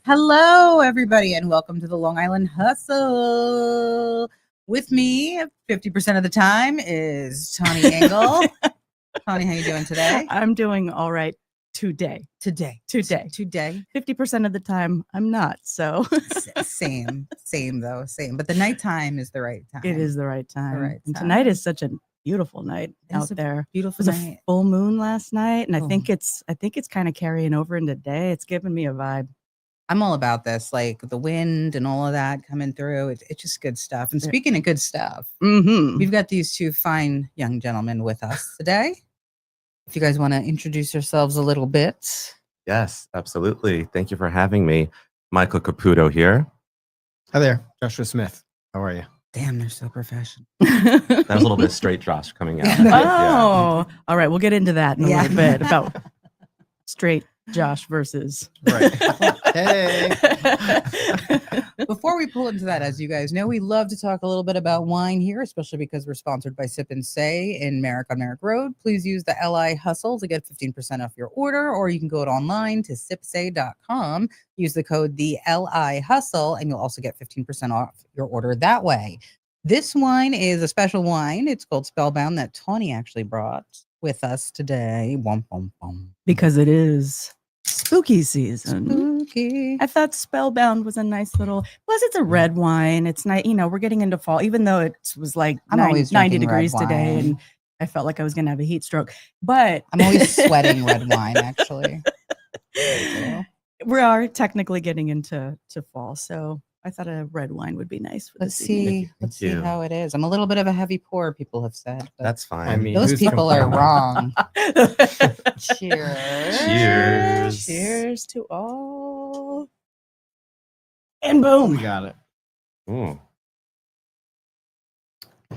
Hello, everybody, and welcome to the Long Island Hustle. With me, 50% of the time, is Tawny Engel. Tawny, how you doing today? I'm doing all right today. Today. 50% of the time, I'm not. So Same though. But the nighttime is the right time. it is the right time. And time. tonight is such a beautiful night out there. Beautiful It was night. a full moon last night, and I Oh. think it's kind of carrying over into today. It's giving me a vibe. I'm all about this, like the wind and all of that coming through. It's just good stuff. And speaking of good stuff, we've got these two fine young gentlemen with us today. If you guys want to introduce yourselves a little bit. Yes, absolutely. Thank you for having me. Michael Caputo here. Hi there, Joshua Smith. How are you? Damn, they're so professional. That was a little bit of straight Josh coming out. Oh, all right. We'll get into that in a Yeah. little bit about straight Josh versus. Right. Hey. Before we pull into that, as you guys know, we love to talk a little bit about wine here, especially because we're sponsored by Sip and Say in Merrick on Merrick Road. Please use the LI Hustle to get 15% off your order, or you can go online to sipsay.com, use the code the LI Hustle, and you'll also get 15% off your order that way. This wine is a special wine. It's called Spellbound that Tawny actually brought with us today. Wom, wom, wom. Because it is spooky season. Spooky. I thought Spellbound was a nice little. Plus, it's a red wine. It's nice. You know, we're getting into fall, even though it was like I'm always 90 drinking red degrees today, wine. and I felt like I was going to have a heat stroke. But I'm always sweating red wine, actually. we are technically getting into fall, so I thought a red wine would be nice for Let's this evening. see. Let's see how it is. I'm a little bit of a heavy pour, people have said. But That's fine. I mean, those who's people are complaining? wrong. Cheers. Cheers. Cheers to all. And We boom. got it. Ooh.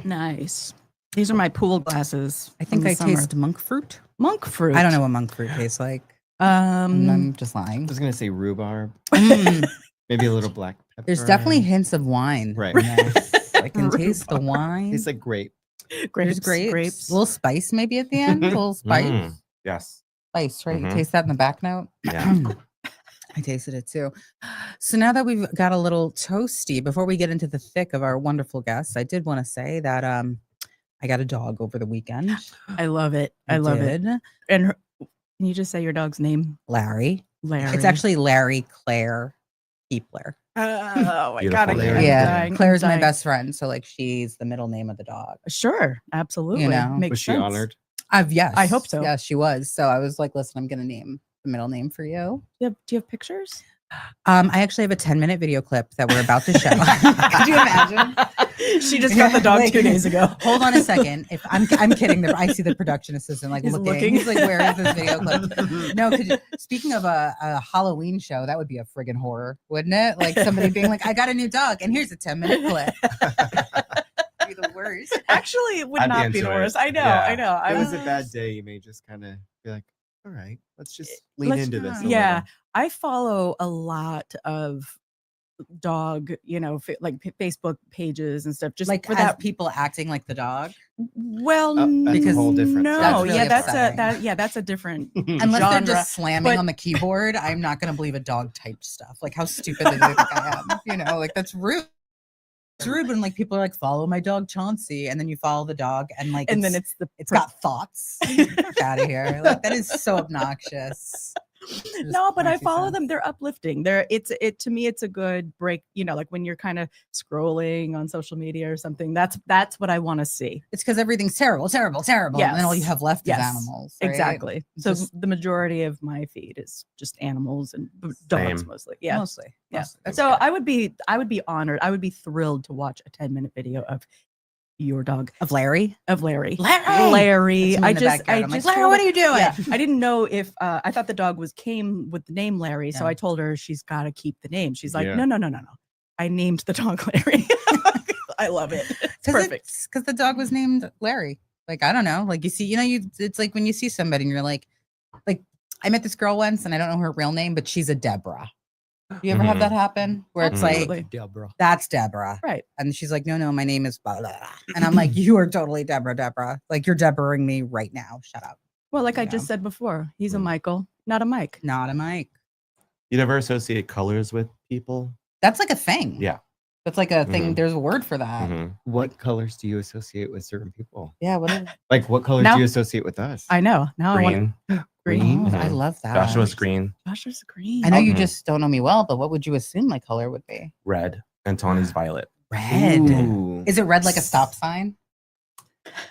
Nice. These are my pool glasses. I think from the I summer. taste monk fruit. monk fruit. I don't know what monk fruit tastes like. I'm just I lying. was gonna say rhubarb, Mm, maybe a little black pepper. there's definitely hints of wine. Right. in this. I can taste the wine. It's like grape. There's grapes. grapes. A little spice maybe at the end. A little spice. Yes. Spice, right? You Mhm. taste that in the back note? Yeah. I tasted it too. So now that we've got a little toasty, before we get into the thick of our wonderful guests, I did want to say that I got a dog over the weekend. I love it. I love it. did. And can you just say your dog's name? Larry. Larry. It's actually Larry Claire Keepler. Oh my Beautiful god! Larry. I'm Yeah, dying, I'm Claire's my dying. best friend, so like she's the middle name of the dog. Sure, absolutely. know, Makes Was she sense. honored? Yes, I hope so. Yes, she was. So I was like, listen, I'm gonna name the middle name for you. Do you have pictures? I actually have a 10-minute video clip that we're about to show. Could you imagine? She just got the dog Like, 2 days ago. Hold on a second. If I'm kidding. I see the production assistant like He's looking. looking. He's like, where is this video clip? No, speaking of a Halloween show, that would be a friggin' horror, wouldn't it? Like somebody being like, I got a new dog, and here's a 10-minute clip. Be the worst. Actually, it would I'd be not be into the it. worst. I know. Yeah. I know. If it I was was. a bad day, you may just kind of be like, all right, let's just lean let's- into this. A Yeah, little. I follow a lot of dog, like Facebook pages and stuff. Just Like for as that. people acting like the dog, Well, that's a whole different No, side. That's really that's a different. unless genre, they're just slamming but- on the keyboard, I'm not gonna believe a dog typed stuff. Like how stupid do they think I am? Like that's rude. It's rude when like people are like, follow my dog Chauncey, and then you follow the dog and like And then it's got thoughts. Get out of here. Like that is so obnoxious. no, but I Just follow makes them. They're uplifting. To me, it's a good break. Like when you're kind of scrolling on social media or something. That's what I want to see. It's because everything's terrible. And then all you Yes. have left Yes. is animals. Right? Exactly. So Just- the majority of my feed is just animals and dogs Same. mostly. Yeah. Mostly. Yeah. Mostly. That's So good. I would be honored. I would be thrilled to watch a 10-minute video of your dog, of Larry. Larry. That's me I in the just backyard. I'm like, told Larry, what her- are you doing? Yeah, I didn't know if I thought the dog came with the name Larry, so Yeah. I told her she's got to keep the name. She's like, Yeah. no. I named the dog Larry. I love it. It's perfect. Because the dog was named Larry. Like I don't know. Like you see, it's like when you see somebody and you're like I met this girl once and I don't know her real name, but she's a Deborah. You ever have Mhm. that happen where it's Absolutely. like Deborah. that's Deborah, Right. and she's like, no, my name is blah, blah, blah. And I'm like, you are totally Deborah. Like you're Deborahing me right now. Shut up. Well, like I Yeah. just said before, he's a Mm. Michael, not a Mike. Not a Mike. You never associate colors with people? That's like a thing. Yeah. That's like a thing. Mhm. There's a word for that. Mhm. What colors do you associate with certain people? Yeah. What is Like, what colors Now- do you associate with us? I know. Now I want Green. green. Oh, I Mhm. love that. Joshua's green, Josh's green. I know you Mhm. just don't know me well, but what would you assume my color would be? red, and Tawny's violet. Red. Ooh. Is it red like a stop sign?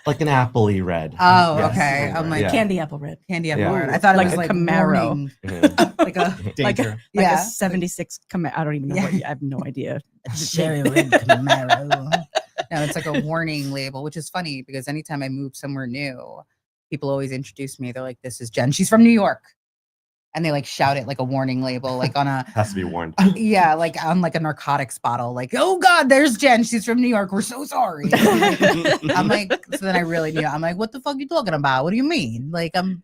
Like an appley red. Oh, Yes. okay. I'm like Yeah. Candy apple red. candy apple Yeah. red. I thought it Like was a like Camaro. warning. Mhm. Like a Like Danger. a yeah. 76 I don't even know Yeah. what I have no idea. cherry red Camaro. No, it's like a warning label, which is funny because anytime I move somewhere new, people always introduce me. They're like, "This is Jen. She's from New York," and they like shout it like a warning label, like on a Has to be warned. yeah, like on like a narcotics bottle. Like, "Oh God, there's Jen. She's from New York. We're so sorry." I'm like, so then I really knew. I'm like, "What the fuck you talking about? What do you mean? Like, I'm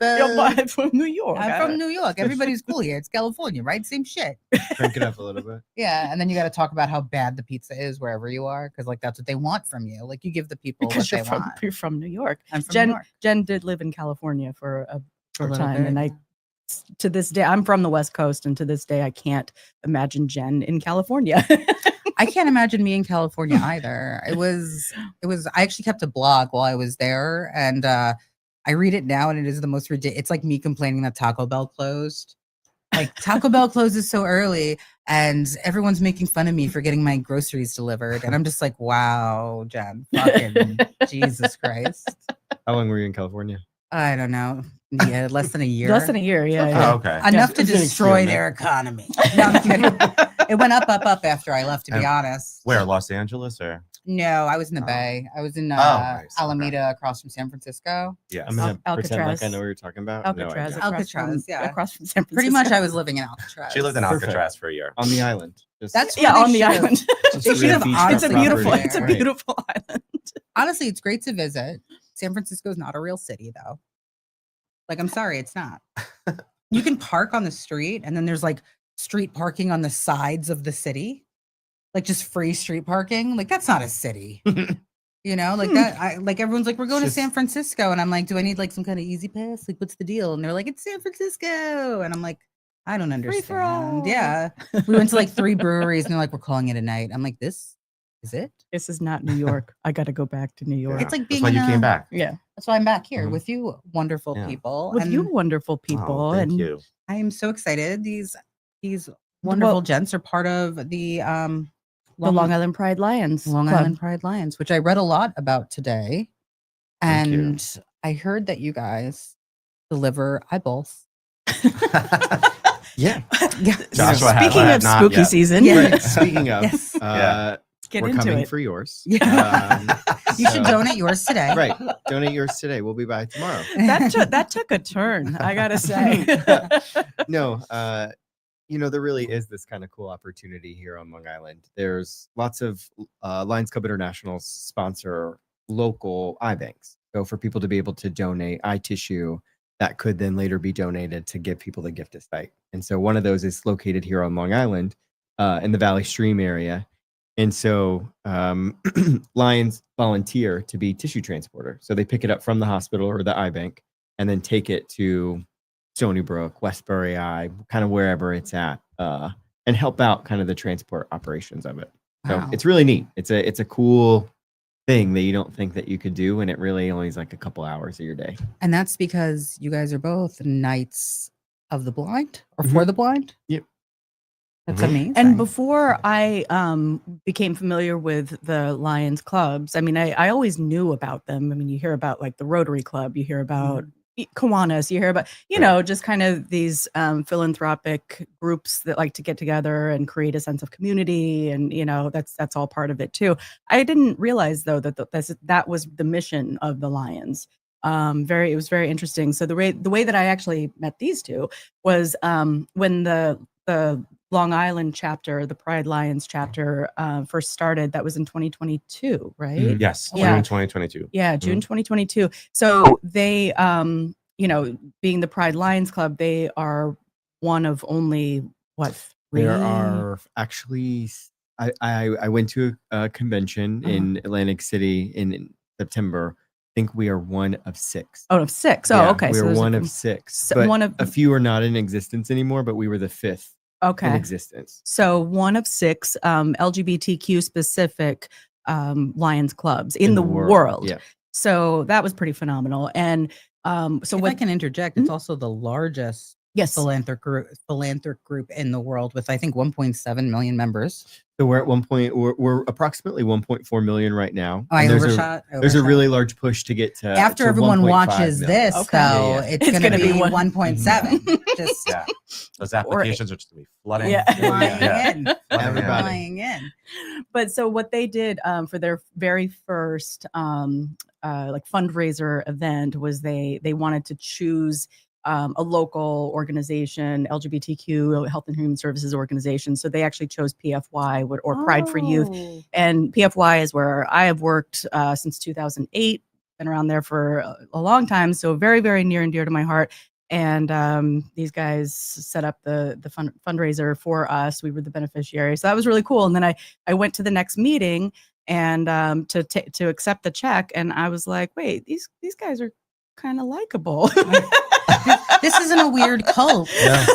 from New York. I'm from New York. Everybody's cool here. It's California, right? Same shit." Crank it up a little bit. Yeah, and then you got to talk about how bad the pizza is wherever you are, because like that's what they want from you. Like you give the people because what you're they from, want. you're from New York. I'm from Jen New York. Jen did live in California for a short little time, bit, and I to this day I'm from the West Coast, and to this day I can't imagine Jen in California. I can't imagine me in California either. It was I actually kept a blog while I was there, and I read it now, and it is the most ridiculous. It's like me complaining that Taco Bell closed. Like Taco Bell closes so early, and everyone's making fun of me for getting my groceries delivered, and I'm just like, wow, Jen, fucking Jesus Christ. How long were you in California? I don't know. Yeah, less than a year. Less than a year, yeah. Oh, yeah. okay. Enough Yeah, to it's an destroy experiment. their economy. No, I'm kidding. It went up after I left, to be And honest. Where? Los Angeles or? No, I was in the Oh. Bay. I was in nice. Okay. Alameda across from San Francisco. Yes. I'm gonna pretend like I Alcatraz. know what you're talking about. Alcatraz, No idea. across Alcatraz, from, yeah. across from San Francisco. Pretty much I was living in Alcatraz. She lived in Perfect. Alcatraz for a year. On the island. Just, That's yeah, where on they the should've- island. just they a should have beachfront honestly It's a Property beautiful, there. it's a Right. beautiful island. Honestly, it's great to visit. San Francisco is not a real city though. Like, I'm sorry, it's not. You can park on the street, and then there's like street parking on the sides of the city. Like just free street parking. Like that's not a city. You know, like that. I like everyone's like, we're going to Just- San Francisco, and I'm like, do I need like some kind of easy pass? Like, what's the deal? And they're like, it's San Francisco, and I'm like, I don't Free for all. understand. Yeah, we went to like 3 breweries, and they're like, we're calling it a night. I'm like, this is it? This is not New York. I got to go back to New York. It's like That's being why in you came a- back. yeah, That's why I'm back here Mhm. with you, wonderful Yeah. people. with and you wonderful people, Oh, thank and you. I am so excited. These wonderful Well- gents are part of the the Long Island Pride Lions Long Club. Island Pride Lions, which I read a lot about today. Thank you. And I heard that you guys deliver eyeballs. Yeah. Yeah. Joshua has Speaking that, of not spooky yet. season, Yeah. Right. Speaking of, Yes. let's get we're into coming it. for yours. Yeah. You should so- donate yours today. Right. Donate yours today. We'll be by tomorrow. that took a turn, I gotta say. No, there really is this kind of cool opportunity here on Long Island. There's lots of Lions Club International sponsor local eye banks. So for people to be able to donate eye tissue that could then later be donated to give people the gift of sight. And so one of those is located here on Long Island in the Valley Stream area. And so Lions volunteer to be tissue transporter. So they pick it up from the hospital or the eye bank and then take it to Stony Brook, Westbury Eye, kind of wherever it's at, and help out kind of the transport operations of it. So Wow. it's really neat. It's a cool thing that you don't think that you could do, and it really only is like a couple hours of your day. And that's because you guys are both Knights of the Blind or Mhm. for the blind. Yep. That's Mhm. amazing. And before I became familiar with the Lions clubs, I mean, I always knew about them. I mean, you hear about like the Rotary Club, you hear about Kiwanis, you hear about, just kind of these philanthropic groups that like to get together and create a sense of community. And, that's all part of it too. I didn't realize though that that was the mission of the Lions. It was very interesting. So the way that I actually met these two was when the Long Island chapter, the Pride Lions chapter, first started. That was in 2022, right? Mhm. Yes, Yeah. June 2022. Yeah, June 2022. So they, being the Pride Lions Club, they are one of only what 3? There are actually, I went to a convention in Atlantic City in September. I think we are one of 6. of 6. Oh, Yeah, okay. We so are there's one a, of 6. so But one of a few are not in existence anymore, but we were the 5th Okay. existence. So one of 6 LGBTQ specific Lions clubs in the world. Yeah. So that was pretty phenomenal. And so if what I can interject, it's also the largest yes. philanthropic group in the world with I think 1.7 million members. So we're at one point, we're approximately 1.4 million right now. Oh, I And overshot. there's a really large push to get to After to everyone 1.5 watches million. this, Okay. though, Yeah. it's It's going to gonna be be 1.7. Just Yeah. Those applications are just going to be flooding. Yeah. flying Yeah. in. Everybody. Flying in. But so what they did for their very first like fundraiser event was they wanted to choose a local organization, LGBTQ Health and Human Services organization. So they actually chose PFY or Pride for Youth. Oh. And PFY is where I have worked since 2008, been around there for a long time. So very, very near and dear to my heart. And these guys set up the fundraiser for us. We were the beneficiary. So that was really cool. And then I went to the next meeting and to accept the check. And I was like, wait, these guys are kind of likable. This isn't a weird cult. Yeah.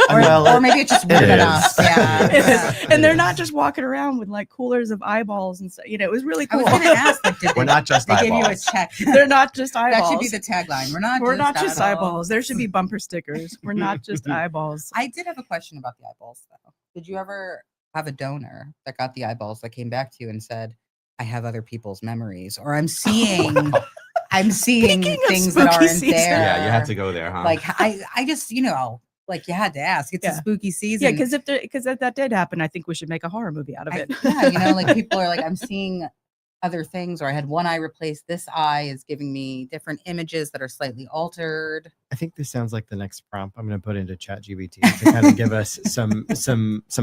Or, Well, or maybe it's just weird is. enough. Yeah. It is. Yeah. And they're not just walking around with like coolers of eyeballs and stuff. You know, it was really I cool. was going to ask, like, did We're not just they give you a eyeballs. check? They're not just eyeballs. That should be the tagline. We're not just eyeballs. eyeballs. There should be bumper stickers. We're not just eyeballs. I did have a question about the eyeballs, though. Did you ever have a donor that got the eyeballs that came back to you and said, I have other people's memories, or I'm seeing Speaking of things that spooky aren't season. there. Yeah, you had to go there, huh? Like, I just, like you had to ask. It's Yeah. a spooky season. Yeah, because if that did happen, I think we should make a horror movie out of it. Like people are like, I'm seeing other things, or I had one eye replaced. This eye is giving me different images that are slightly altered. I think this sounds like the next prompt I'm going to put into ChatGPT to kind of give us some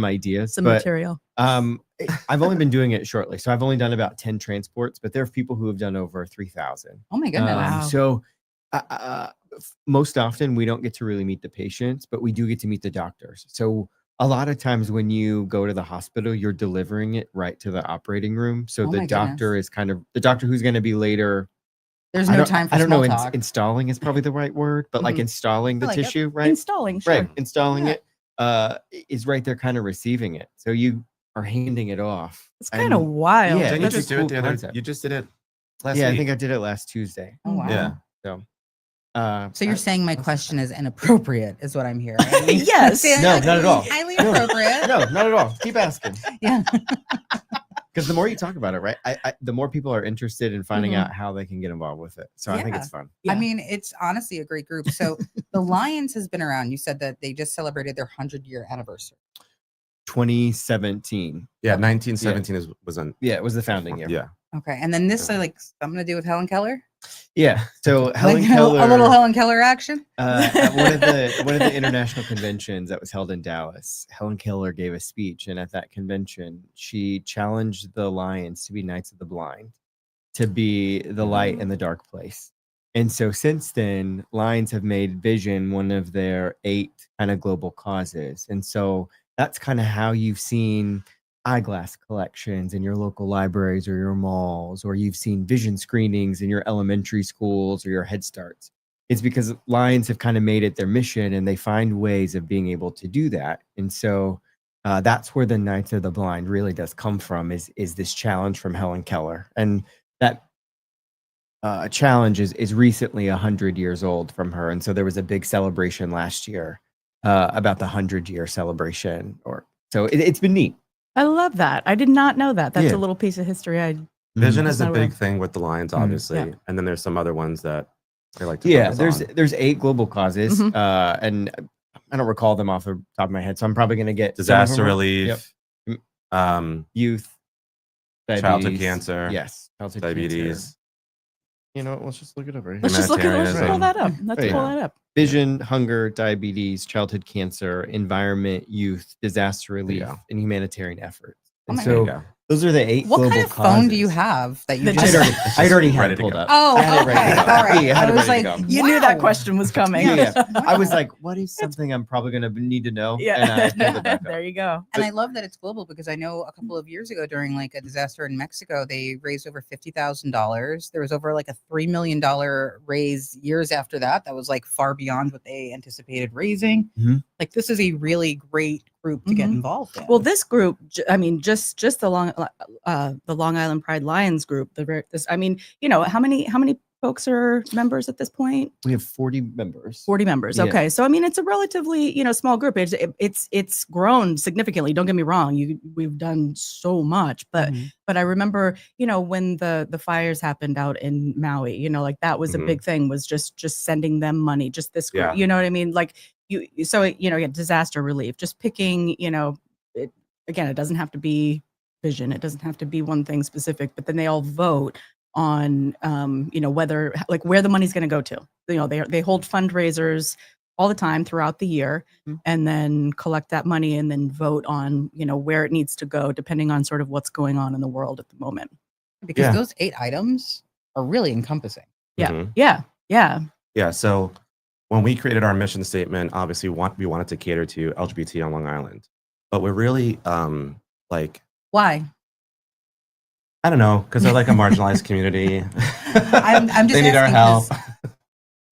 ideas. Some but material. I've only been doing it shortly, so I've only done about 10 transports, but there are people who have done over 3,000. Oh my goodness. Wow. So most often we don't get to really meet the patients, but we do get to meet the doctors. So a lot of times when you go to the hospital, you're delivering it right to the operating room. So Oh the my doctor goodness. is kind of the doctor who's going to be later. There's I no don't- time for I don't small know. talk. Installing is probably the right word, but like Mhm. installing the I like it. tissue, right? Installing, sure. Right. Installing Yeah. it is right there kind of receiving it. So you are handing it off. It's kind of And- wild. Yeah, Didn't you that's a just do cool it the other? concept. You just did it last Yeah, week. I think I did it last Tuesday. Oh wow. Yeah. So you're saying my question is inappropriate, is what I'm hearing. Yes. No, not at all. Highly No. appropriate. No, not at all. Keep asking. Yeah. Because the more you talk about it, right, the more people are interested in finding Mhm. out how they can get involved with it. So I think Yeah. it's fun. Yeah. I mean, it's honestly a great group. So the Lions has been around. You said that they just celebrated their 100-year anniversary. 2017. Yeah, 1917 was on. Yeah, it was the founding year. Yeah. Okay. And then this like something to do with Helen Keller? Yeah. So Helen Like, Keller, a little Helen Keller action? at one of the international conventions that was held in Dallas, Helen Keller gave a speech, and at that convention, she challenged the Lions to be Knights of the Blind, to be the light in the dark place. And so since then, Lions have made vision one of their 8 kind of global causes. And so that's kind of how you've seen eyeglass collections in your local libraries or your malls, or you've seen vision screenings in your elementary schools or your Head Starts. It's because Lions have kind of made it their mission, and they find ways of being able to do that. And so that's where the Knights of the Blind really does come from, is this challenge from Helen Keller. And that challenge is recently 100 years old from her. And so there was a big celebration last year about the 100-year celebration. So it's been neat. I love that. I did not know that. That's Yeah. a little piece of history. Vision Mhm. is a Not aware. big thing with the Lions, Mhm. obviously, Yeah. and then there's some other ones that I like to. Yeah, focus on. there's 8 global causes, Mhm. and I don't recall them off the top of my head, so I'm probably going to get some of disaster them wrong. relief, Yep. childhood Youth, diabetes. cancer, Yes, childhood diabetes. cancer. You know what? Let's just look it over here. Let's just pull Humanitarianism. that up. Let's Right. pull that up. Vision, hunger, diabetes, childhood cancer, environment, youth, disaster relief, Yeah. and humanitarian efforts. Oh And my There you so go. those are the 8 What global kind of phone do you causes. have that you That just... just- I'd already had Ready it to pulled go. up. Oh, I had it ready okay. to go. All right. Yeah, I had I it was ready to like, go. You knew that Wow. question was coming. Yeah. I was like, what is something I'm probably going to need to know? And I pulled it back up. There you go. And I love that it's global, because I know a couple of years ago during like a disaster in Mexico, they raised over $50,000. There was over like a $3 million raise years after that. That was like far beyond what they anticipated raising. Mhm. Like this is a really great group group to get Mhm. involved in. Well, this group, I mean, just the Long Island Pride Lions group. I mean, how many folks are members at this point? We have 40 members. 40 members. Yeah. Okay, so I mean, it's a relatively small group. It's grown significantly. Don't get me wrong. We've done so much, but Mhm. but I remember when the fires happened out in Maui. Like that was a Mhm. big thing. Was just sending them money. Just this group. Yeah. You know what I mean? Like disaster relief. Just picking. Again, it doesn't have to be vision. It doesn't have to be one thing specific. But then they all vote on whether where the money's going to go to. They hold fundraisers all the time throughout the year, Mhm. and then collect that money and then vote on where it needs to go depending on sort of what's going on in the world at the moment. Because Yeah. those 8 items are really encompassing. Yeah. Mhm. Yeah. Yeah. So when we created our mission statement, obviously we wanted to cater to LGBT on Long Island, but we're really Why? I don't know, because they're like a marginalized community. I'm just they need our asking help. 'cause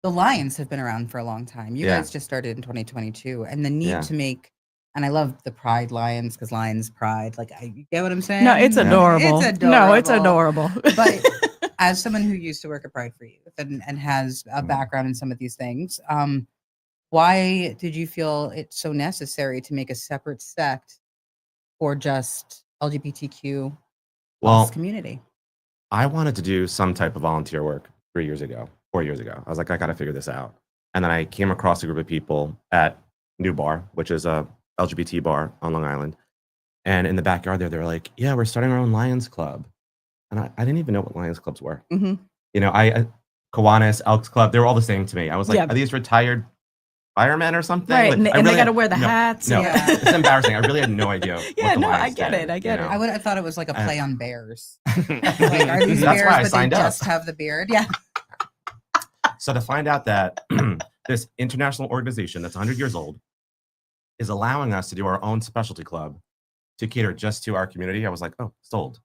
the Lions have been around for a long time. You Yeah. guys just started in 2022, and the need Yeah. to make, and I love the Pride Lions because Lions Pride. You get what I'm saying? No, it's Yeah. adorable. It's No, it's adorable. adorable. But as someone who used to work at Pride for Youth and has a Mhm. background in some of these things, why did you feel it's so necessary to make a separate sect for just LGBTQ Well, plus community? I wanted to do some type of volunteer work 4 years ago. I was like, I got to figure this out. And then I came across a group of people at New Bar, which is a LGBT bar on Long Island. And in the backyard there, they were like, yeah, we're starting our own Lions Club. And I didn't even know what Lions Clubs were. hmm Kiwanis, Elks Club, they were all the same to me. I was like, Yeah. are these retired firemen or something? Right, Like, and I they really got to had wear the no- hats. No, and- Yeah. it's embarrassing. I really had no idea. Yeah, what the no, I Lions get did, it, I get it. I would have thought it was like a Uh, play on bears. Like, That's are these bears, why I but they signed up. just have the beard? Yeah. So to find out that this international organization that's 100 years old is allowing us to do our own specialty club to cater just to our community, I was like, oh, sold.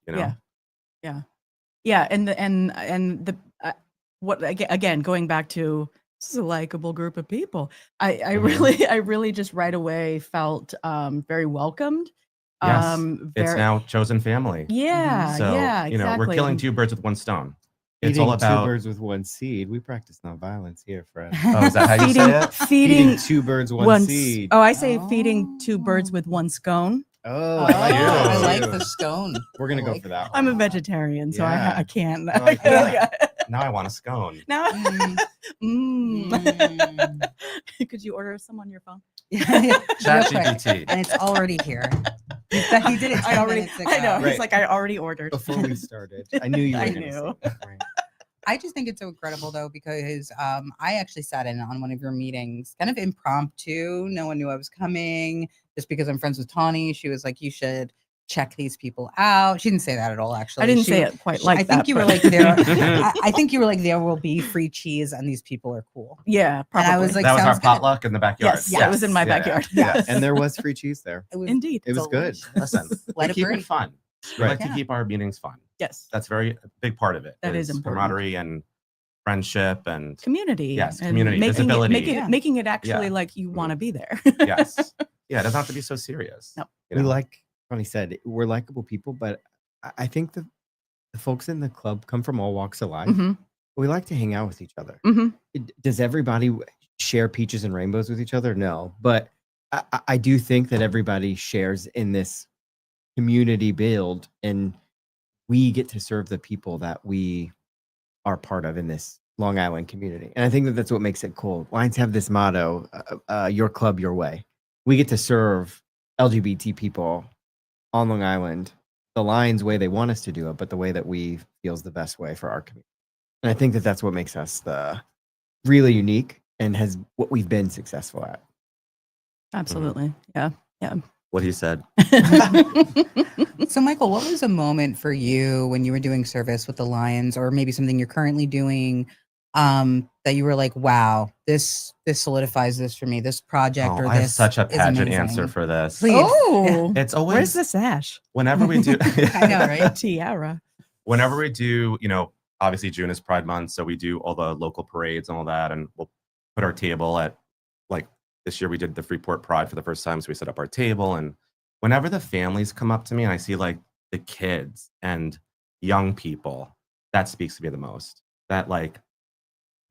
Yeah, and the what again going back to, this is a likable group of people. I Mhm. I really just right away felt very welcomed. Yes, it's Very, now chosen family. yeah, So yeah, we're exactly. killing 2 birds with 1 stone. It's Eating all about 2 birds with 1 seed. We practice nonviolence here, Fred. Oh, is that how you say it? feeding Eating 2 birds, 1 one. seed. Oh, I say feeding 2 birds Oh. with 1 scone. Oh, Oh, I like you. I that like too. the scone. We're gonna I go like for that I'm a one. vegetarian, so Yeah. I can't. I like that. Now I want a scone. Now, Mm. could you order some on your phone? Yeah, yeah. Real quick. ChatGPT. And it's already here. He did it 10 I already, minutes ago. I know. Right. He's like, I already ordered. Before we started, I knew you were I gonna knew. say that, right? I just think it's so incredible though, because I actually sat in on one of your meetings, kind of impromptu. No one knew I was coming. Just because I'm friends with Tawny, she was like, "You should check these people out." She didn't say that at all, actually. I didn't She- say it quite like I that. think you were but- like there. I think you were like, there will be free cheese, and these people are cool. yeah, And probably. I was like, That was our sounds good. potluck in the backyard. yes, yeah, it was in my Yeah, yeah. backyard. Yeah. Yes. And there was free cheese there. It was Indeed. It was good. delicious. Listen, Let we it keep breathe. it fun. We Right. like to Yeah. keep our meetings fun. Yes. That's a big part of it. That is important. camaraderie and friendship and Community. Yes, and community, making visibility. It, Yeah. making it actually Yeah. like you Mhm. want to be there. yes. Yeah, it doesn't have to be so serious. No. you We know? like Tony said, we're likable people, but I think the folks in the club come from all walks of life. Mhm, We like to hang out with each other. mhm. Does everybody share peaches and rainbows with each other? No, but I do think that everybody shares in this community build, and we get to serve the people that we are part of in this Long Island community. And I think that that's what makes it cool. Lions have this motto, your club, your way. We get to serve LGBT people on Long Island the Lions way they want us to do it, but the way that we feel is the best way for our community. And I think that that's what makes us really unique and has what we've been successful at. Absolutely. Yeah. What he said. So, Michael, what was a moment for you when you were doing service with the Lions, or maybe something you're currently doing, that you were like, "Wow, this solidifies this for me. This project or I have this such a is pageant amazing." answer for this. Please. Oh, It's always where's the sash? whenever we do. I know, right? Tiara. Whenever we do, obviously June is Pride Month, so we do all the local parades and all that, and we'll put our table at like this year we did the Freeport Pride for the first time, so we set up our table. And whenever the families come up to me and I see like the kids and young people, that speaks to me the most. That like,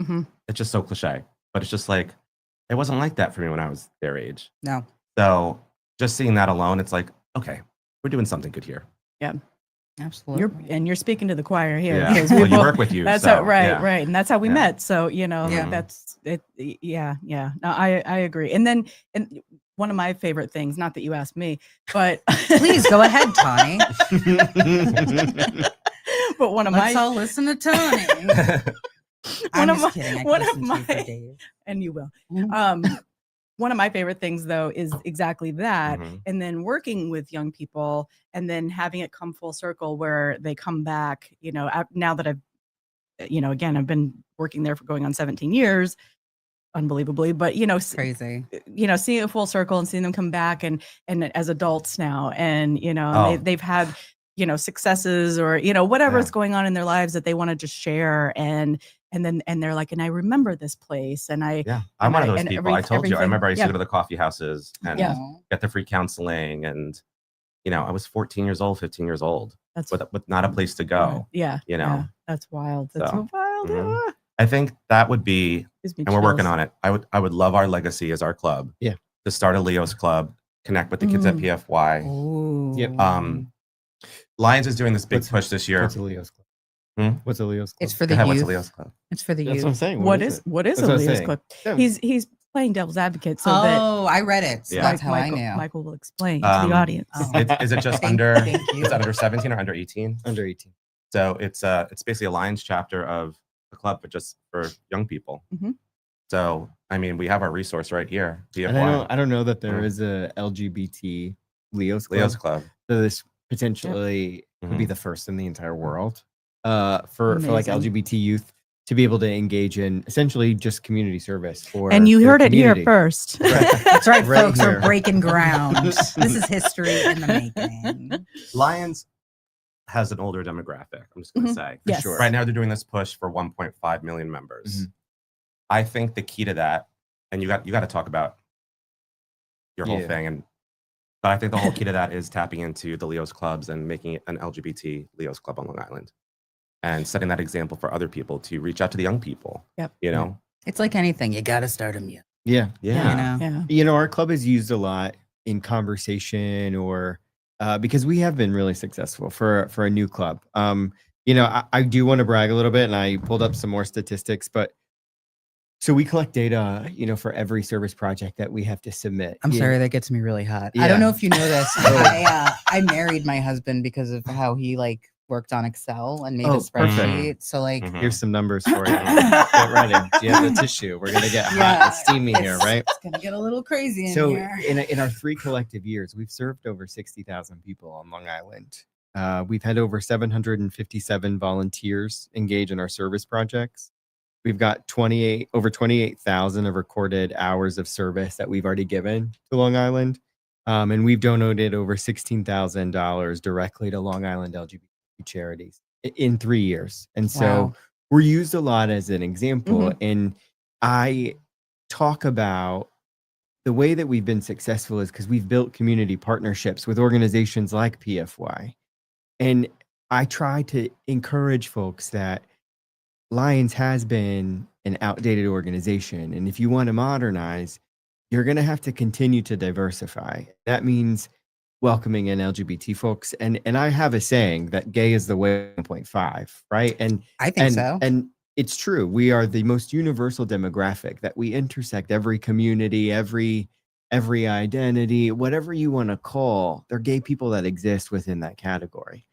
Mhm. it's just so cliche, but it's just like, it wasn't like that for me when I was their age. No. So just seeing that alone, it's like, okay, we're doing something good here. Absolutely. You're speaking to the choir here. Yeah. because Well, we you both- work with you. That's so, how, right, yeah. right, and that's how we Yeah. met. So you know, Yeah. that's it. Yeah. No, I agree. And then, and one of my favorite things, not that you asked me, but Please go ahead, Tawny. but one of Let's my all listen to Tawny. One I'm of just my- kidding. I one can of listen to you for my- days. and you will. Mhm. One of my favorite things though is exactly that. Mhm. And then working with young people and then having it come full circle where they come back, you know, now that I've, again, I've been working there for going on 17 years, unbelievably, but Crazy. seeing it full circle and seeing them come back and as adults now, and Oh. they've had successes or whatever Yeah. is going on in their lives that they want to just share, and they're like, and I remember this place, and I Yeah, I'm one of those and people. I told you. I everything- remember I used yeah. to go to the coffee houses and Yeah. get the free counseling, and I was 14 years old, 15 years old, that's with not a place to go. yeah, Yeah. that's wild. That's So, so wild. mhm. Ah, I think that would be, gives me and we're working chills. on it. I would love our legacy as our club. Yeah. To start a Leo's club, connect with the kids at Mm. PFY. Ooh. Yep. Lions is doing this big What's- push this year. What's a Leo's club? Hmm? What's a Leo's club? It's for Go the ahead, youth. what's a Leo's club? It's for the That's youth. what I'm saying. What is is it? what is That's a what I'm Leo's saying. club? Yeah. He's playing devil's advocate so that Oh, I read it. So Yeah. that's how Michael, I knew. Michael will explain to Um, the audience. Oh. Is it just Thank- under? thank you. Is it under 17 or under 18? Under 18. So it's basically a Lions chapter of the club, but just for young people. Mhm. So I mean, we have our resource right here. And PFY, I don't know that there Mm. is a LGBT Leo's club. Leo's club. So this potentially could be Mhm. the first in the entire world for like Amazing. LGBT youth to be able to engage in essentially just community service for and you their heard it here community. first. That's right, Right folks. here. We're breaking ground. This is history in the making. Lions has an older demographic. I'm just going to Mhm. say. Yes. sure. Right now, they're doing this push for 1.5 million members. Mhm. I think the key to that, and you got to talk about your whole Yeah. thing, but I think the whole key to that is tapping into the Leo's clubs and making it an LGBT Leo's club on Long Island, and setting that example for other people to reach out to the young people. Yep. You know. It's like anything. You got to start them young. Yeah. Yeah. You know? Yeah. Our club is used a lot in conversation or because we have been really successful for a new club. I do want to brag a little bit, and I pulled up some more statistics, but so we collect data, for every service project that we have to submit. I'm Yeah. sorry, that gets me really hot. I Yeah. don't know if you know this. Oh. I married my husband because of how he worked on Excel and made Oh, a spreadsheet. perfect. So Mhm. Here's some numbers for you. Get ready. Do you have the tissue? We're gonna get hot and steamy here, it's- right? It's gonna get a little crazy in So here. in our 3 collective years, we've served over 60,000 people on Long Island. We've had over 757 volunteers engage in our service projects. We've got over 28,000 of recorded hours of service that we've already given to Long Island. And we've donated over $16,000 directly to Long Island LGBT charities in 3 years. And so Wow. we're used a lot as an example. Mhm. And I talk about the way that we've been successful is because we've built community partnerships with organizations like PFY. And I try to encourage folks that Lions has been an outdated organization. And if you want to modernize, you're going to have to continue to diversify. That means welcoming in LGBT folks. And I have a saying that gay is the way 1.5, right? And I think so. and it's true. We are the most universal demographic that we intersect every community, every identity, whatever you want to call. There are gay people that exist within that category.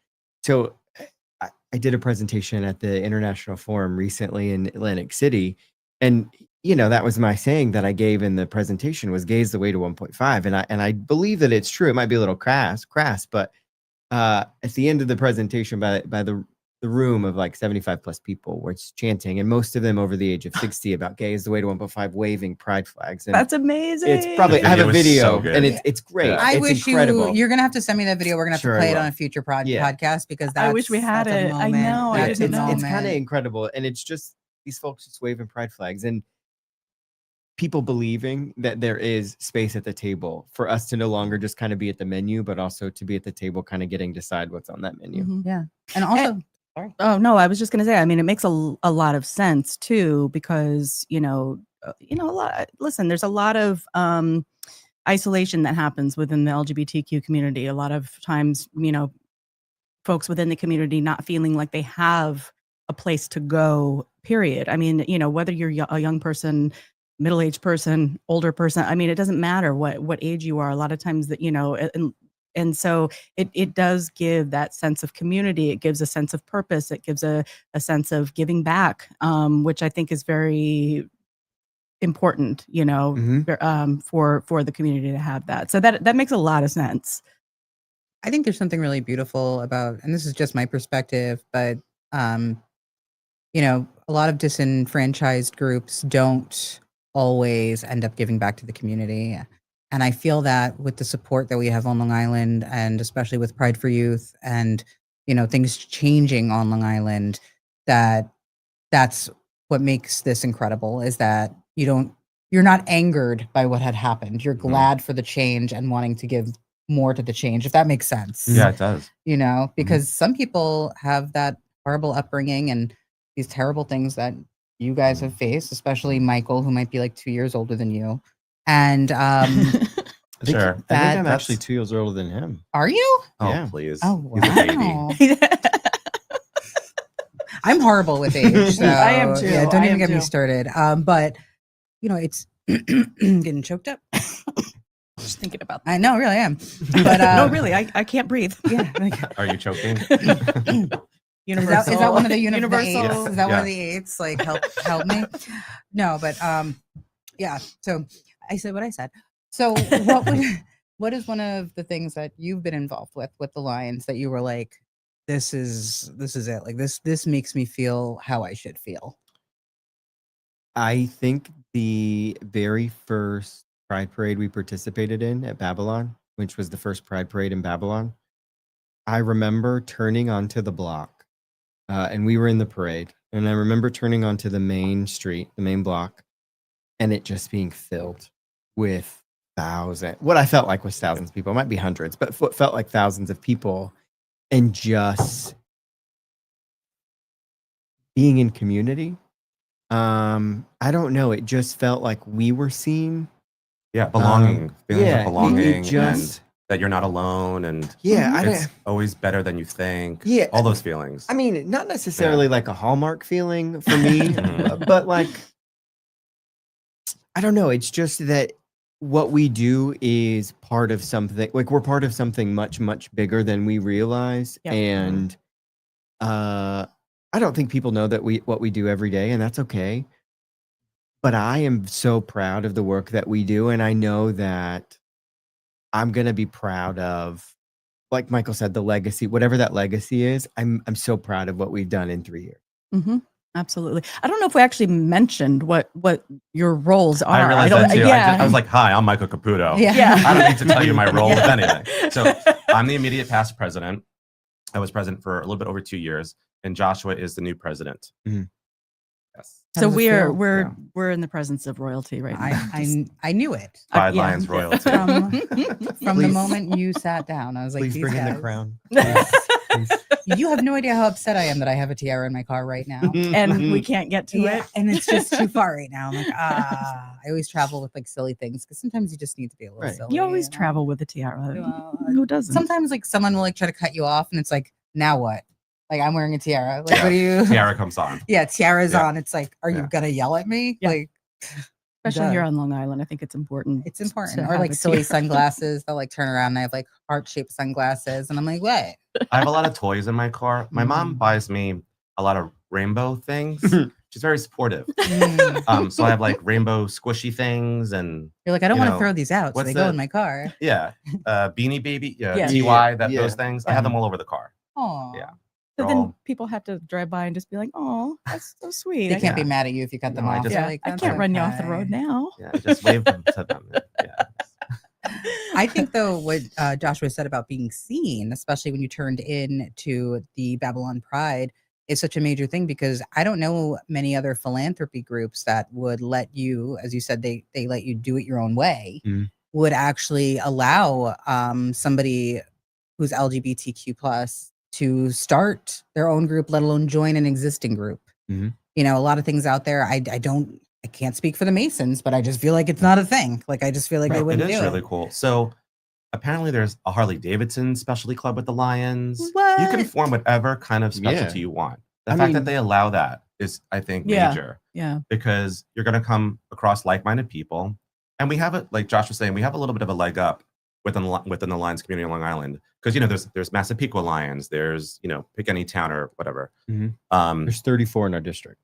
So I did a presentation at the International Forum recently in Atlantic City, and that was my saying that I gave in the presentation was gay is the way to 1.5, and I believe that it's true. It might be a little crass, but at the end of the presentation, by the room of like 75 plus people were chanting, and most of them over the age of 60 about gay is the way to 1.5, waving pride flags. And That's amazing. it's probably The I have a video is video, so good. and it's great. Yeah. I It's wish incredible. you're gonna have to send me that video. We're gonna have Sure, to play I it on will. a future Yeah. podcast because I wish we had that's a it. I moment. know, I Yeah, That's didn't a know. it's kind of moment. incredible, and it's just these folks just waving pride flags, and people believing that there is space at the table for us to no longer just kind of be at the menu, but also to be at the table, kind of getting to decide what's on that menu. Mhm. Yeah. And also, sorry. Oh no, I was just going to say. I mean, it makes a lot of sense too, because a lot. Listen, there's a lot of isolation that happens within the LGBTQ community. A lot of times, folks within the community not feeling like they have a place to go. Period. I mean, whether you're a young person, middle-aged person, older person. I mean, it doesn't matter what age you are. A lot of times that and so it does give that sense of community. It gives a sense of purpose. It gives a sense of giving back, which I think is very important, for the community to have that. So that makes a lot of sense. I think there's something really beautiful about, and this is just my perspective, but a lot of disenfranchised groups don't always end up giving back to the community. And I feel that with the support that we have on Long Island, and especially with Pride for Youth and, things changing on Long Island, that's what makes this incredible, is that you're not angered by what had happened. You're glad for the change and wanting to give more to the change, if that makes sense. Yeah, it does. Because some people have that horrible upbringing and these terrible things that you guys have faced, especially Michael, who might be like 2 years older than you. And Sure. I think That- I'm actually that's- 2 years older than him. are you? Oh, Yeah. please. Oh, He's a baby. wow. I'm horrible with age. So, I am too. Yeah, don't I even am get me too. started. But it's getting choked up. Just thinking about that. I know, really am. But No, really, I can't breathe. yeah. Like, Are you choking? Universal. Is that one of the Universal. eights? Is that one Yeah. of the eights? Like help me? No, but yeah. So I said what I said. So what is one of the things that you've been involved with the Lions that you were like, this is it? Like this makes me feel how I should feel. I think the very first Pride Parade we participated in at Babylon, which was the first Pride Parade in Babylon, I remember turning onto the block, and we were in the parade, and I remember turning onto the main street, the main block, and it just being filled with what I felt like was thousands of people. It might be hundreds, but what felt like thousands of people, and just being in community. I don't know. It just felt like we were seen. Yeah, belonging. Feelings yeah, of belonging. it just and that you're not alone, and yeah. I it's don't. always better than you think. Yeah. All those feelings. I mean, not necessarily like a Hallmark feeling for me, Mhm. but like, I don't know. It's just that what we do is part of something. Like we're part of something much, much bigger than we realize, Yep. and I don't think people know that what we do every day, and that's okay. But I am so proud of the work that we do, and I know that I'm gonna be proud of, like Michael said, the legacy, whatever that legacy is. I'm so proud of what we've done in 3 years. Mm-hmm. Absolutely. I don't know if we actually mentioned what your roles are. I realized don't- that too. Yeah. I was like, "Hi, I'm Michael Caputo." Yeah. I don't need to tell you my role with Yeah. anything. So I'm the immediate past president. I was president for a little bit over 2 years, and Joshua is the new president. Mhm. Yes. How So does it feel? we're in the presence of royalty right now. I knew it Pride yeah. Lions royalty. from the Please. moment you sat down. I was like, Please these bring in the guys- crown. You have no idea how upset I am that I have a tiara in my car right now. And we can't get to Yeah, it. and it's just too far right now. I'm like, I always travel with like silly things because sometimes you just need to be a little Right. silly. You always know? travel with a tiara. Well, Who doesn't? Sometimes like someone will like try to cut you off, and it's like, now what? Like I'm wearing a tiara. Like, what do you? Tiara comes on. Yeah, tiara's Yeah. on. It's like, are you Yeah. gonna yell at me? Yeah. Like, Especially duh. here on Long Island, I think it's important. It's important. to Or have like a silly tiara. sunglasses. They'll like turn around and I have like heart-shaped sunglasses, and I'm like, what? I have a lot of toys in my car. My mom buys me a lot of rainbow things. She's very supportive. Mm. So I have like rainbow squishy things, and You're like, I don't You want to know, throw these out, so what's they go the- in my car. yeah, Beanie Baby, Yeah. TY, Yeah. those things. I have them all over the car. Oh, Yeah. So They're then all- people have to drive by and just be like, "Oh, that's so sweet." They I can't be Yeah. mad at you if you cut them No, I off. just- They're Yeah, like, I "That's can't run you off the okay." road now. Yeah, I just wave them to them. Yeah. I think though what Joshua said about being seen, especially when you turned in to the Babylon Pride, is such a major thing, because I don't know many other philanthropy groups that would let you, as you said, they let you do it your own way, Mhm. would actually allow somebody who's LGBTQ plus to start their own group, let alone join an existing group. Mhm. You know, a lot of things out there. I can't speak for the Masons, but I just feel like it's not a thing. Like, I just feel like they It wouldn't is do really it. cool. So apparently there's a Harley Davidson specialty club with the Lions. You can What? form whatever kind of specialty Yeah. you want. The I fact mean- that they allow that is, I think, Yeah. major, Yeah. because you're going to come across like-minded people. And we have it, like Josh was saying, we have a little bit of a leg up within the Lions community on Long Island, because, you know, there's Massapequa Lions, there's, you know, pick any town or whatever. Mhm. Um, There's 34 in our district.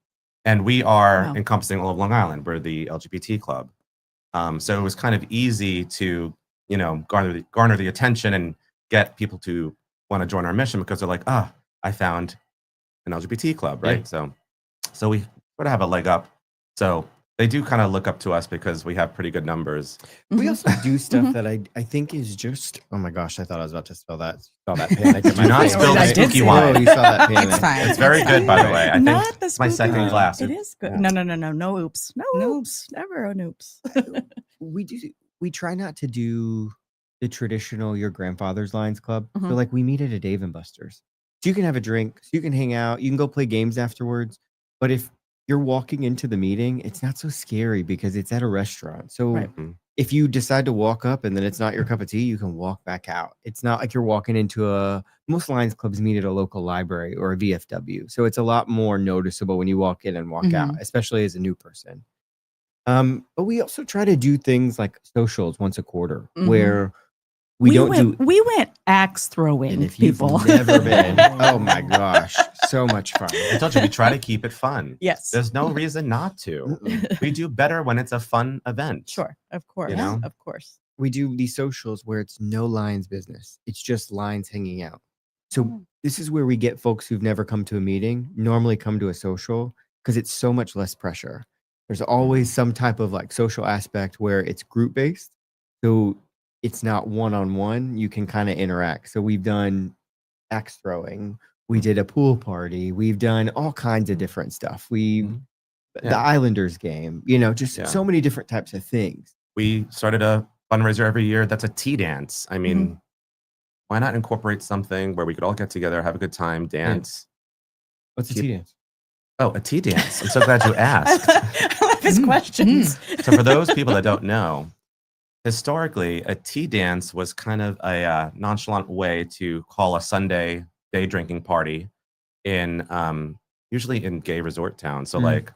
and we are Wow. encompassing all of Long Island. We're the LGBT club. So it was kind of easy to, you know, garner the attention and get people to want to join our mission, because they're like, ah, I found an LGBT club, right? Yeah. So we sort of have a leg up. So they do kind of look up to us because we have pretty good numbers. We Mhm. also do stuff Mhm. that I think is just, oh my gosh, I thought I was about to spell that panic. in Do my not face. spill the I did spooky say wine. Oh, you saw that panic. It's fine. It's very good, by the way. I think Not the it's my spooky second one. glass. It is good. Yeah. No oops. No No. oops. Never an oops. We try not to do the traditional your grandfather's Lions Club. So Mhm. like we meet at a Dave and Buster's. So you can have a drink, so you can hang out, you can go play games afterwards. But if you're walking into the meeting, it's not so scary because it's at a restaurant. So Right. Mhm. if you decide to walk up and then it's not your cup of tea, you can walk back out. It's not like you're walking into most Lions clubs meet at a local library or a VFW. So it's a lot more noticeable when you walk in and walk out, especially as a new person. But we also try to do things like socials once a quarter, Mhm. where we don't went, do. We went axe throwing. And if you've people. never been, oh my gosh, so much fun. I told you, we try to keep it fun. Yes. There's no reason not to. Mm-mm. We do better when it's a fun event. Sure. Of course. You know? Of course. We do these socials where it's no Lions business. It's just Lions hanging out. So this is where we get folks who've never come to a meeting, normally come to a social, because it's so much less pressure. There's always some type of like social aspect where it's group based. So it's not one-on-one. You can kind of interact. So we've done axe throwing. We did a pool party. We've done all kinds of different stuff. Mhm. The Yeah. Islanders game, you know, just Yeah. so many different types of things. We started a fundraiser every year that's a tea dance. I mean, why not incorporate something where we could all get together, have a good time, dance? What's the Keep- tea dance? Oh, a tea dance. I'm so glad you I asked. love his questions. So for those people that don't know, historically, a tea dance was kind of a nonchalant way to call a Sunday day drinking party in usually in gay resort towns. So like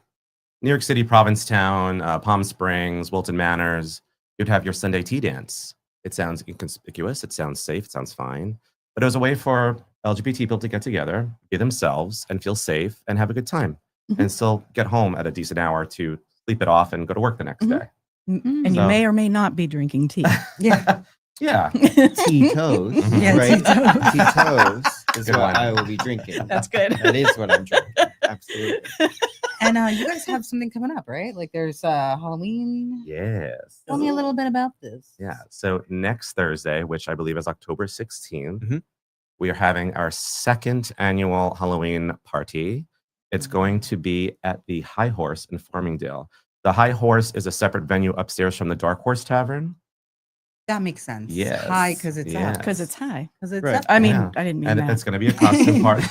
New York City, Provincetown, Palm Springs, Wilton Manors, you'd have your Sunday tea dance. It sounds inconspicuous. It sounds safe. It sounds fine. But it was a way for LGBT people to get together, be themselves, and feel safe and have a good time, Mhm. and still get home at a decent hour to sleep it off and go to work the next Mhm. day. And you So- may or may not be drinking tea. Yeah. Yeah. Tito's, Mhm. Yeah, right? Tito's. Tito's is Good what one. I will be drinking. That's good. That is what I'm drinking. Absolutely. And you guys have something coming up, right? Like there's Halloween. Yes. Tell me a little bit about this. Yeah. So next Thursday, which I believe is October 16th, Mhm. we are having our second annual Halloween party. It's going to be at the High Horse in Farmingdale. The High Horse is a separate venue upstairs from the Dark Horse Tavern. That makes sense. Yes. High because it's Yeah. up. Because it's high. Because it's Right. up. I mean, Yeah. I didn't mean And that. it's going to be a costume party.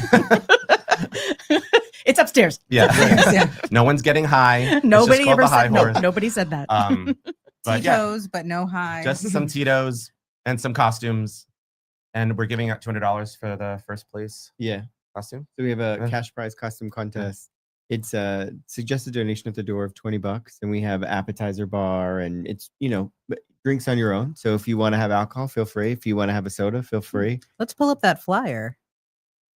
It's upstairs. Yeah. Yeah. No one's getting high. It's just Nobody called ever the High said no. Horse. Nobody said that. But yeah, Tito's, but no high. just some Tito's and some costumes. And we're giving out $200 for the first place Yeah. costume. So we have a Yeah. cash prize costume contest. It's a suggested donation at the door of $20, and we have appetizer bar, and it's drinks on your own. So if you want to have alcohol, feel free. If you want to have a soda, feel free. Let's pull up that flyer.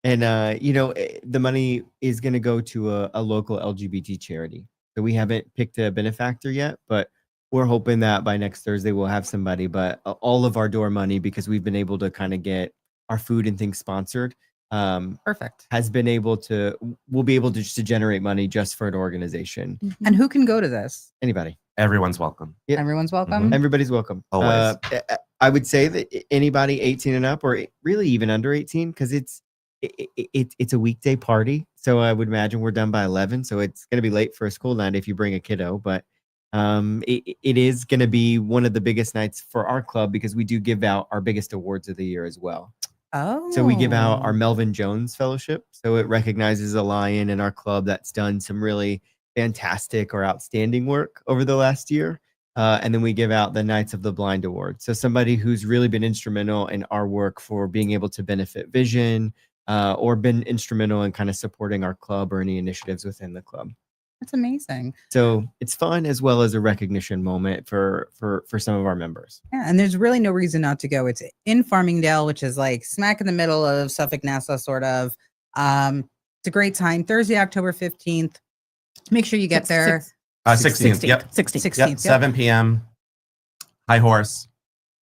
And the money is going to go to a local LGBT charity. So we haven't picked a benefactor yet, but we're hoping that by next Thursday we'll have somebody. But all of our door money, because we've been able to kind of get our food and things sponsored, Perfect. we'll be able to just to generate money just for an organization. And who can go to this? Anybody, Everyone's welcome. Yep. Everyone's welcome. everybody's welcome. Always. I would say that anybody 18 and up, or really even under 18, because it's a weekday party. So I would imagine we're done by 11. So it's going to be late for a school night if you bring a kiddo. But it is going to be one of the biggest nights for our club because we do give out our biggest awards of the year as well. Oh. So we give out our Melvin Jones Fellowship. So it recognizes a lion in our club that's done some really fantastic or outstanding work over the last year. And then we give out the Knights of the Blind Award. So somebody who's really been instrumental in our work for being able to benefit vision or been instrumental in kind of supporting our club or any initiatives within the club. That's amazing. So it's fun as well as a recognition moment for some of our members. Yeah, and there's really no reason not to go. It's in Farmingdale, which is like smack in the middle of Suffolk, Nassau, sort of. It's a great time. Thursday, October 15th. Make sure you get there. 16th. Yep. 16th. Yep. 7 p.m. High Horse.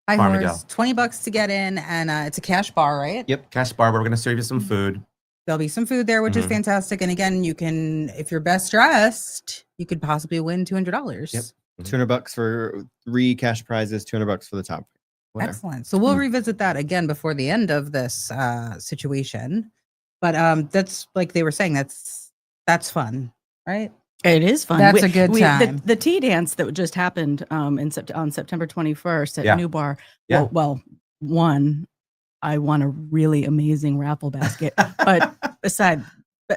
High Farmingdale. Horse, $20 to get in, and it's a cash bar, right? Yep. Cash bar. We're going to serve you some food. There'll be some food there, which is Mhm. fantastic. And again, you can, if you're best dressed, you could possibly win $200. Yep. $200 for 3 cash prizes, $200 for the top winner. Excellent. So we'll revisit that again before the end of this situation. But that's like they were saying, that's fun, right? It is fun. That's a good time. The tea dance that just happened on September 21st at Yeah. New Bar. Yeah. Well, one, I won a really amazing raffle basket. But aside,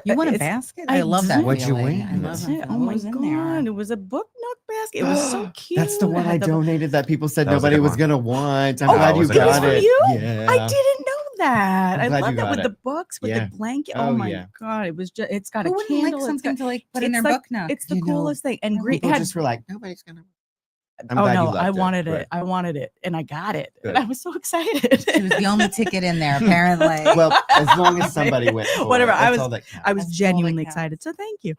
You want a it's- basket? I I love that. did. What'd you feeling. win? I love That's that it. feeling. Oh What my was in there? god! It was a book nook basket. It was so cute. That's the one I had the- donated that people said That was a nobody good was one. going to want. I'm Oh, glad it you was a good got one. it. For you? Yeah. I didn't know that. I'm I glad love you that got with it. the books, with Yeah. the blanket. Oh, Oh my yeah. god! It was just. It's got Who a wouldn't candle. like something to like put in it's their like- book nook? It's the You know, coolest thing. And people great. People Had, just were like, nobody's going to. I'm oh glad no! you loved I wanted Good. it. I wanted it, and I got it. Good. And I was so excited. She was the only ticket in there, apparently. Well, as long as somebody went for Whatever, it, I that's was- all that counts. I was That's all that genuinely counts. excited. So thank you.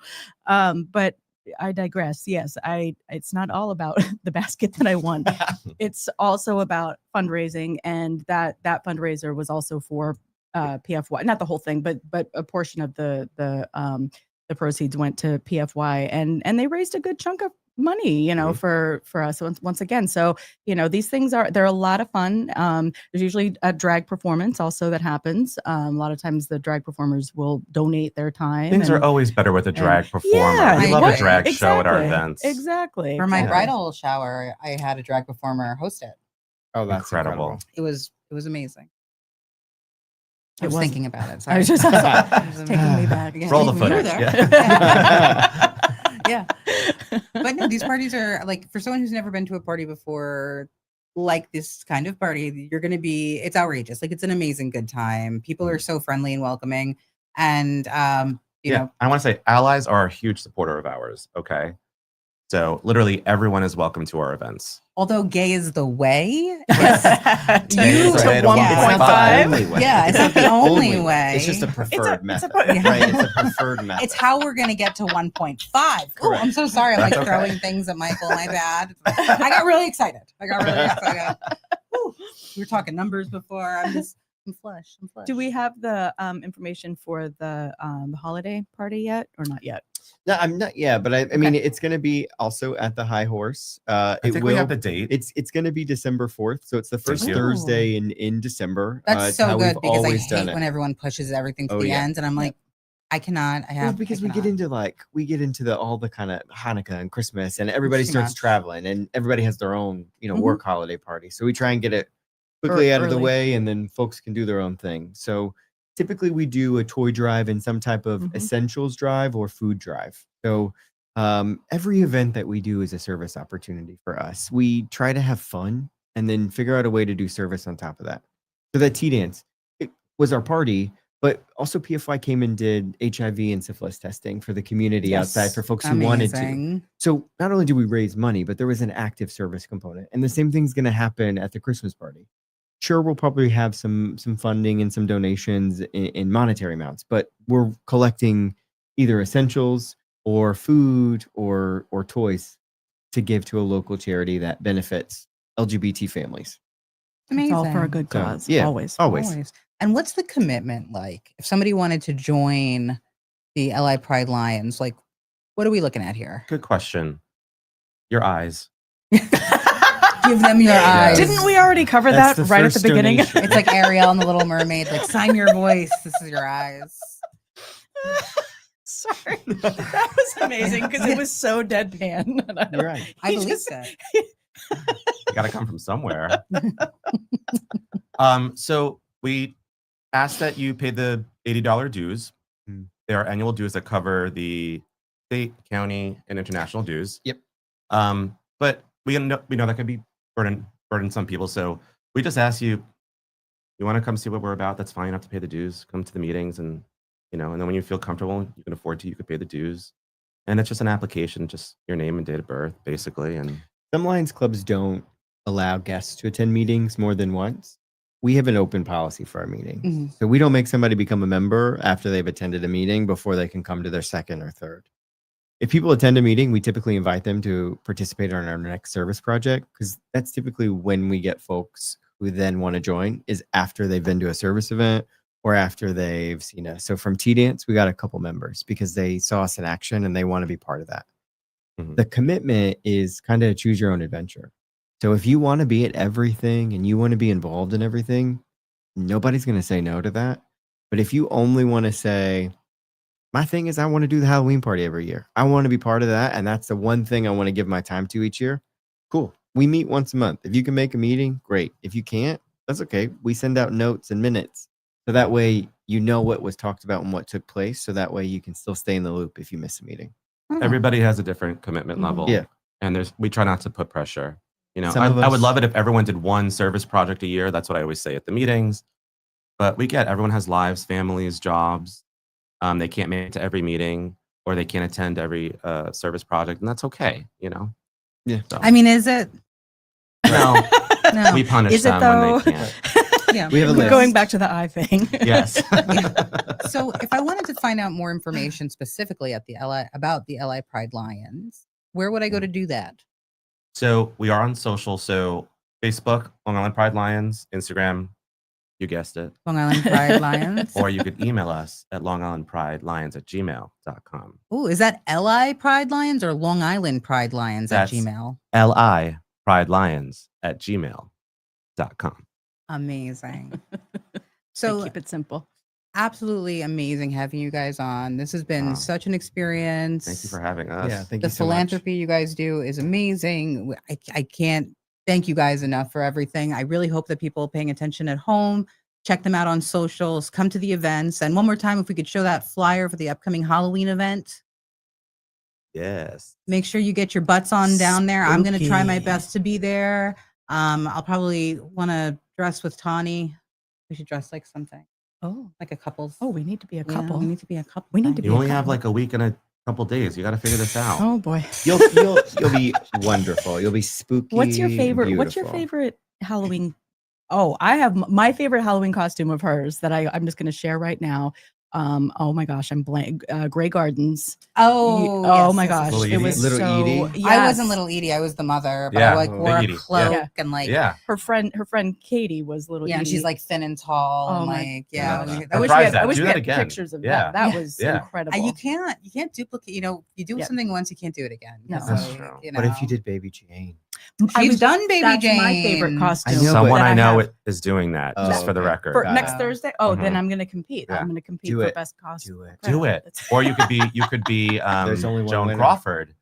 But I digress. Yes, it's not all about the basket that I won. It's also about fundraising, and that fundraiser was also for PFY. Not the whole thing, but a portion of the proceeds went to PFY, and they raised a good chunk of money, for us once again. So, these things they're a lot of fun. There's usually a drag performance also that happens. A lot of times the drag performers will donate their time. Things are and- always better with a drag performer. Yeah, we I love a agree. drag show at our Exactly, events. Exactly. For my Yeah. bridal shower, I had a drag performer host it. Oh, that's Incredible. It was amazing. I It was was. thinking about it. I was just Sorry. taking me back. Yeah, Roll the you were footage. there. Yeah. Yeah. But no, these parties are like, for someone who's never been to a party before, like this kind of party, it's outrageous. Like, it's an amazing good time. People are so friendly and welcoming. And, you know, I want to say allies are a huge supporter of ours. Okay. So literally everyone is welcome to our events. although gay is the way, You Gay is the to way to 1.5. Yeah, it's not the only way. It's just a preferred method. Yeah. Right? It's a preferred method. it's how we're going to get to 1.5. Oh, Correct. I'm so sorry. I'm That's like okay. throwing things at Michael. My bad. I got really excited. Whew. We were talking numbers before. I'm flush. Do we have the information for the holiday party yet, or not yet? No, I'm not. Yeah, but I mean, it's going to be also at the High Horse. I It think will. we have the date. It's going to be December 4th, so it's the first you. Thursday in December. That's It's so how good we've because I always done hate it. when everyone pushes everything to Oh, the yeah. end, and I'm like, I cannot. I have Well, because we get into all the kind of Hanukkah and Christmas, and everybody too starts much. traveling, and everybody has their own Mhm. work holiday party. So we try and get it quickly out of the early. way, and then folks can do their own thing. So typically we do a toy drive and some type of Mhm. essentials drive or food drive. So every event that we do is a service opportunity for us. We try to have fun and then figure out a way to do service on top of that. So that tea dance, it was our party, but also PFY came and did HIV and syphilis testing for the community outside for folks who wanted to. Amazing. So not only did we raise money, but there was an active service component. And the same thing's going to happen at the Christmas party. Sure, we'll probably have some funding and some donations in monetary amounts, but we're collecting either essentials or food or toys to give to a local charity that benefits LGBT families. Amazing. It's all for a good So, cause. yeah. Always. Always. And what's the commitment like? If somebody wanted to join the LI Pride Lions, like, what are we looking at here? Good question. Your eyes. Give them your eyes. Didn't we already cover That's that the right at the first beginning? donation. It's like Ariel and the Little Mermaid. Like, sign your voice. This is your eyes. Sorry. That was amazing because it was so deadpan. And I don't- You're right. I he believe just- that. You got to come from somewhere. So we ask that you pay the $80 dues. Mm. There are annual dues that cover the state, county, and international dues. Yep. But we know that could be burden some people. So we just ask you, you want to come see what we're about? That's fine. You don't have to pay the dues. Come to the meetings, and and then when you feel comfortable, you can afford to, you could pay the dues. And it's just an application, just your name and date of birth, basically. And Some Lions clubs don't allow guests to attend meetings more than once. We have an open policy for our meetings. Mhm. So we don't make somebody become a member after they've attended a meeting before they can come to their second or third. If people attend a meeting, we typically invite them to participate on our next service project, because that's typically when we get folks who then want to join, is after they've been to a service event or after they've seen us. So from T-Dance, we got a couple members because they saw us in action and they want to be part of that. Mhm. The commitment is kind of choose your own adventure. So if you want to be at everything and you want to be involved in everything, nobody's going to say no to that. But if you only want to say, my thing is I want to do the Halloween party every year, I want to be part of that, and that's the one thing I want to give my time to each year, cool. We meet once a month. If you can make a meeting, great. If you can't, that's okay. We send out notes and minutes. So that way you know what was talked about and what took place. So that way you can still stay in the loop if you miss a meeting. everybody has a different commitment Mhm. level. Yeah. And we try not to put pressure. Some I of would us- love it if everyone did one service project a year. That's what I always say at the meetings. But we get everyone has lives, families, jobs. They can't make it to every meeting, or they can't attend every service project, and that's okay. Yeah. So, I mean, is it? no, No. we punish Is it them though? when they can't. Yeah. We have a list. Going back to the eye thing. Yes. So if I wanted to find out more information specifically at about the LI Pride Lions, where would I go to do that? So we are on social. So Facebook, Long Island Pride Lions, Instagram, you guessed it. Long Island Pride Lions. Or you could email us at longislandpridelions@gmail.com. Oh, is that LI Pride Lions or Long Island Pride Lions That's- at Gmail? LIPrideLions@gmail.com. Amazing. So So keep it simple. absolutely amazing having you guys on. This has been Wow. such an experience. Thank you for having us. Yeah, thank The you so much. philanthropy you guys do is amazing. I can't thank you guys enough for everything. I really hope that people paying attention at home check them out on socials, come to the events. And one more time, if we could show that flyer for the upcoming Halloween event, Yes. make sure you get your butts on down there. I'm going to try my Spooky. best to be there. I'll probably want to dress with Tawny. We should dress like something, Oh, like a couple's. we need to be a Yeah, couple. we need to be a couple. We need thing. to be You a only have couple. like a week and a couple days. You got to figure this out. Oh boy. You'll be wonderful. You'll be spooky. What's your favorite? What's your beautiful. favorite Halloween? Oh, I have my favorite Halloween costume of hers that I'm just going to share right now. Oh my gosh, I'm blank. Grey Gardens. Oh, oh yes, my yes, gosh, yes, Little it yes. was Little so. Edie? I wasn't yes. little Edie. I was the mother, but Yeah, I like wore Big a Edie, cloak yeah. and like Yeah. Her friend Katie was little. yeah, and she's Edie. like thin and tall Oh and my like yeah. God. that I wish Surprise we had, that. I wish Do we that had again. pictures of Yeah. that. That Yeah. was Yeah. incredible. You can't duplicate. You do Yeah. something once, you can't do it again. No. So, That's true. What if you did Baby Jane? She's done Baby That's Jane. my favorite costume. I know, Someone that I know have is doing that, Oh, just for the okay. record. for Got next it. Thursday. Oh, then Mhm. I'm going to compete. Yeah. I'm going to compete Do for it. best costume. Do it. Do it. Or you could be There's only one Joan winner. Crawford.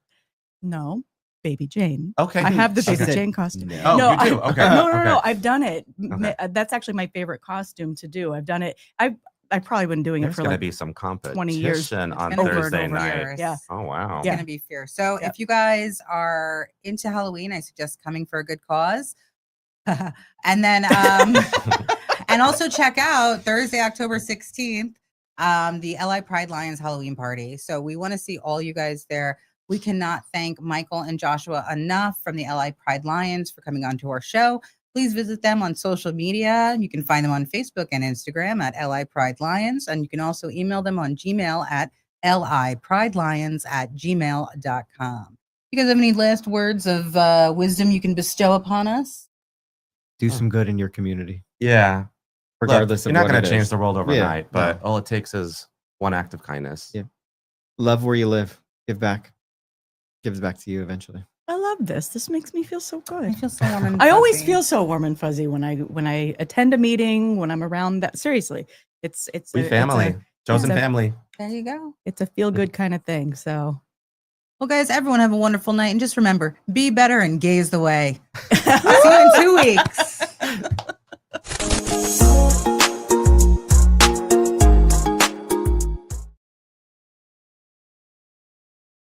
No, Baby Jane. Okay. I have the She Baby said Jane costume. no. Oh, no, you do? I, Okay. no, Okay. no. I've done it. Okay. That's actually my favorite costume to do. I've done it. I've probably been doing There's it for going to like be some 20 years. competition on It's gonna be Thursday over night. fierce. Yeah. Oh, wow. It's Yeah. gonna be fierce. So Yep. if you guys are into Halloween, I suggest coming for a good cause. And then and also check out Thursday, October 16th, the LI Pride Lions Halloween party. So we want to see all you guys there. We cannot thank Michael and Joshua enough from the LI Pride Lions for coming on to our show. Please visit them on social media. You can find them on Facebook and Instagram at LI Pride Lions. And you can also email them on Gmail at lipridelions@gmail.com. You guys have any last words of wisdom you can bestow upon us? Do some good in your community, Yeah. regardless Look, of you're not what going it to change is. the world overnight, no. but all it takes is one act of kindness. Yeah. Love where you live. Give back. Gives back to you eventually. I love this. This makes me feel so I good. feel so warm and I always fuzzy. feel so warm and fuzzy when I attend a meeting, when I'm around that. Seriously, it's We a- family. Chosen It's a- family. There you go. It's a feel good kind of thing. So Well, guys, everyone have a wonderful night. And just remember, be better and gaze the way. See you in 2 weeks.